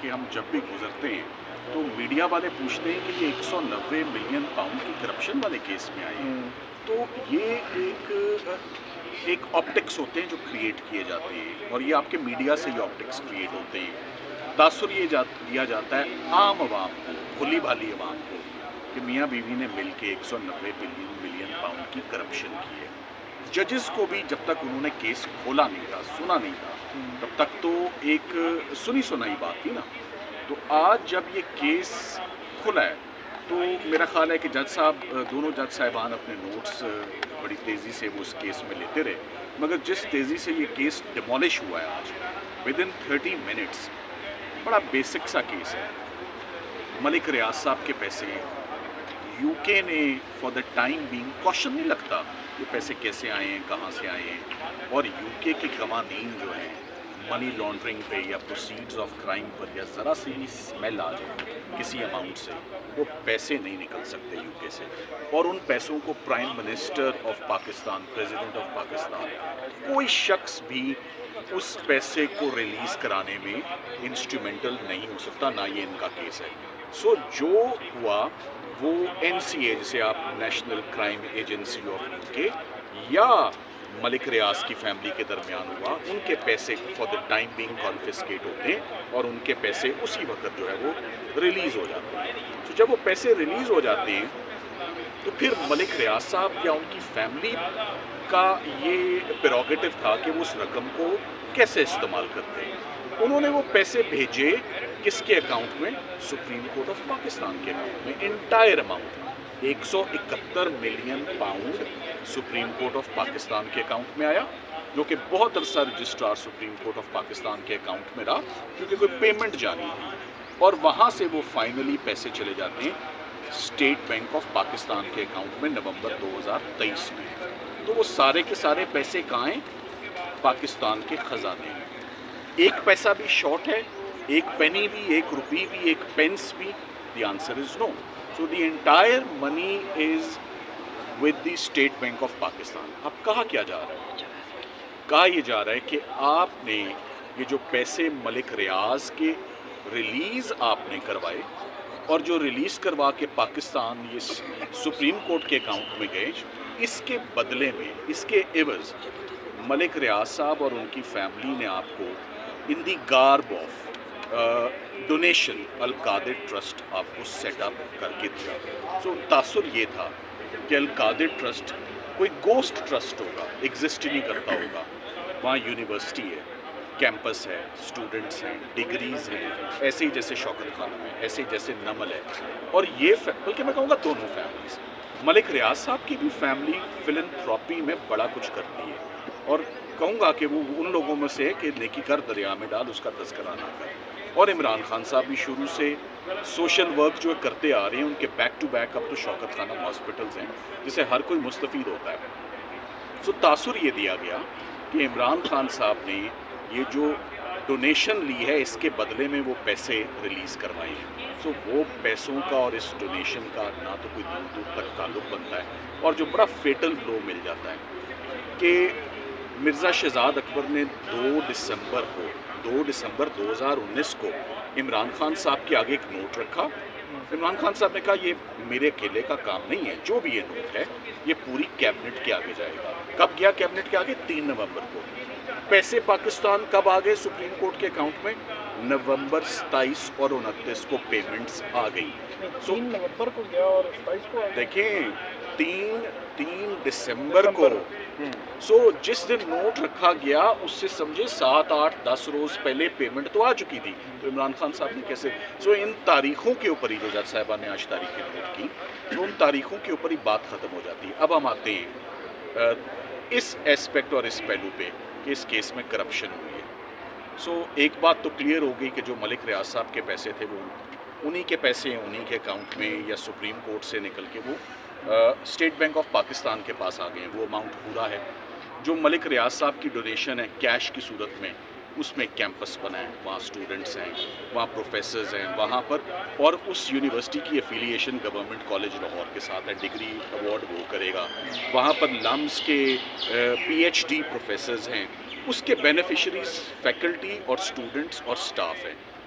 کہ ہم جب بھی گزرتے ہیں تو میڈیا والے پوچھتے ہیں کہ یہ 190 ملین پاؤنڈ کی کرپشن والے کیس میں آئے ہیں. تو یہ ایک آپٹکس ہوتے ہیں جو کریٹ کیے جاتے ہیں، اور یہ آپ کے میڈیا سے یہ آپٹکس کریٹ ہوتے ہیں. تاثر یہ دیا جاتا ہے عام عوام کو، بھولی بھالی عوام کو، کہ میاں بیوی نے مل کے 190 ملین پاؤنڈ کی کرپشن کی ہے. ججز کو بھی جب تک انہوں نے کیس کھولا نہیں تھا، سنا نہیں تھا، تب تک تو ایک سنی سنائی بات تھی نا. تو آج جب یہ کیس کھلا ہے تو میرا خیال ہے کہ دونوں جج صاحبان اپنے نوٹس بڑی تیزی سے وہ اس کیس میں لیتے رہے، مگر جس تیزی سے یہ کیس ڈیمولش ہوا ہے آج ود ان 30 منٹس، بڑا بیسک سا کیس ہے. ملک ریاض صاحب کے پیسے یو کے نے for the time being question نہیں لگتا یہ پیسے کیسے آئے ہیں، کہاں سے آئے ہیں، اور یو کے قوانین جو ہیں منی لانڈرنگ پہ یا پروسیڈز آف کرائم پر یا ذرا سی بھی اسمیل آ جائے کسی اماؤنٹ سے، وہ پیسے نہیں نکل سکتے یو کے سے. اور ان پیسوں کو prime minister of Pakistan, president of Pakistan, کوئی شخص بھی اس پیسے کو ریلیز کرانے میں انسٹرومنٹل نہیں ہو سکتا، نہ یہ ان کا کیس ہے. سو جو ہوا وہ این سی اے، جسے آپ national crime agency of you کے، یا ملک ریاض کی فیملی کے درمیان ہوا، ان کے پیسے فار دا ٹائم بینگ کانفسکیٹ ہوتے ہیں اور ان کے پیسے اسی وقت جو ہے وہ ریلیز ہو جاتے ہیں. تو جب وہ پیسے ریلیز ہو جاتے ہیں تو پھر ملک ریاض صاحب یا ان کی فیملی کا یہ پریروگیٹو تھا کہ وہ اس رقم کو کیسے استعمال کرتے ہیں. انہوں نے وہ پیسے بھیجے کس کے اکاؤنٹ میں؟ سپریم کورٹ آف پاکستان کے اکاؤنٹ میں. Entire amount 171 million pound supreme court of Pakistan کے اکاؤنٹ میں آیا، جو کہ بہت عرصہ registrar supreme court of Pakistan کے اکاؤنٹ میں رہا کیونکہ کوئی پیمنٹ جانی تھی. اور وہاں سے وہ فائنلی پیسے چلے جاتے ہیں اسٹیٹ بینک آف پاکستان کے اکاؤنٹ میں نومبر 2023 میں. تو وہ سارے کے سارے پیسے کہاں ہیں؟ پاکستان کے خزانے میں. ایک پیسہ بھی شارٹ ہے، ایک پینی بھی، ایک روپی بھی، ایک پینس بھی؟ The answer is no. So the entire money is with the State Bank of Pakistan. اب کہا کیا جا رہا ہے؟ کہا یہ جا رہا ہے کہ آپ نے یہ جو پیسے ملک ریاض کے ریلیز آپ نے کروائے، اور جو ریلیز کروا کے پاکستان یہ سپریم کورٹ کے اکاؤنٹ میں گئے، اس کے بدلے میں، اس کے عوض ملک ریاض صاحب اور ان کی فیملی نے آپ کو ان دی گارب آف ڈونیشن القادر ٹرسٹ آپ کو سیٹ اپ کر کے دیا. سو تاثر یہ تھا کہ القادر ٹرسٹ کوئی گوسٹ ٹرسٹ ہوگا، ایگزسٹ نہیں کرتا ہوگا. وہاں یونیورسٹی ہے، کیمپس ہے، اسٹوڈنٹس ہیں، ڈگریز ہیں، ایسے ہی جیسے شوکت خانہ ہے، ایسے ہی جیسے نمل ہے. اور یہ بلکہ میں کہوں گا دونوں فیملیز، ملک ریاض صاحب کی بھی فیملی فلنتھراپی میں بڑا کچھ کرتی ہے، اور کہوں گا کہ وہ ان لوگوں میں سے کہ نیکی کر دریا میں ڈال، اس کا تذکرہ نہ کر. اور عمران خان صاحب بھی شروع سے سوشل ورک جو کرتے آ رہے ہیں، ان کے بیک ٹو بیک اب تو شوکت خانہ ہاسپٹلز ہیں جسے ہر کوئی مستفید ہوتا ہے. سو تاثر یہ دیا گیا کہ عمران خان صاحب نے یہ جو ڈونیشن لی ہے اس کے بدلے میں وہ پیسے ریلیز کروائے ہیں. سو وہ پیسوں کا اور اس ڈونیشن کا نہ تو کوئی دور دور تک تعلق بنتا ہے، اور جو بڑا فیٹل بلو مل جاتا ہے کہ مرزا شہزاد اکبر نے 2 دسمبر 2019 کو عمران خان صاحب کے آگے ایک نوٹ رکھا. عمران خان صاحب نے کہا یہ میرے اکیلے کا کام نہیں ہے، جو بھی یہ نوٹ ہے یہ پوری کیبنٹ کے آگے جائے گا. کب گیا کیبنٹ کے آگے؟ 3 نومبر کو. پیسے پاکستان کب آ گئے سپریم کورٹ کے اکاؤنٹ میں؟ نومبر 27 اور 29 کو پیمنٹس آ گئی. 3 نومبر کو گیا اور 27 کو دیکھیں 3 دسمبر کو. سو جس دن نوٹ رکھا گیا اس سے سمجھے 7 8 10 روز پہلے پیمنٹ تو آ چکی تھی. تو عمران خان صاحب نے کیسے؟ سو ان تاریخوں کے اوپر ہی جو جج صاحبہ نے آج تاریخیں نوٹ کی، تو ان تاریخوں کے اوپر ہی بات ختم ہو جاتی ہے. اب ہم آتے ہیں اس ایسپیکٹ اور اس پہلو پہ کہ اس کیس میں کرپشن ہوئی ہے. سو ایک بات تو کلیئر ہو گئی کہ جو ملک ریاض صاحب کے پیسے تھے وہ انہی کے پیسے ہیں، انہی کے اکاؤنٹ میں، یا سپریم کورٹ سے نکل کے وہ اسٹیٹ بینک آف پاکستان کے پاس آ گئے ہیں. وہ اماؤنٹ پورا ہے. جو ملک ریاض صاحب کی ڈونیشن ہے کیش کی صورت میں، اس میں کیمپس بنا ہے، وہاں اسٹوڈنٹس ہیں، وہاں پروفیسرز ہیں وہاں پر، اور اس یونیورسٹی کی ایفیلیشن گورنمنٹ کالج لاہور کے ساتھ ہے. ڈگری ایوارڈ وہ کرے گا. وہاں پر لمس کے پی ایچ ڈی پروفیسرز ہیں، اس کے بینیفیشریز فیکلٹی اور اسٹوڈنٹس اور سٹاف ہیں.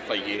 FIA,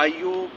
IO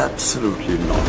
Absolutely not.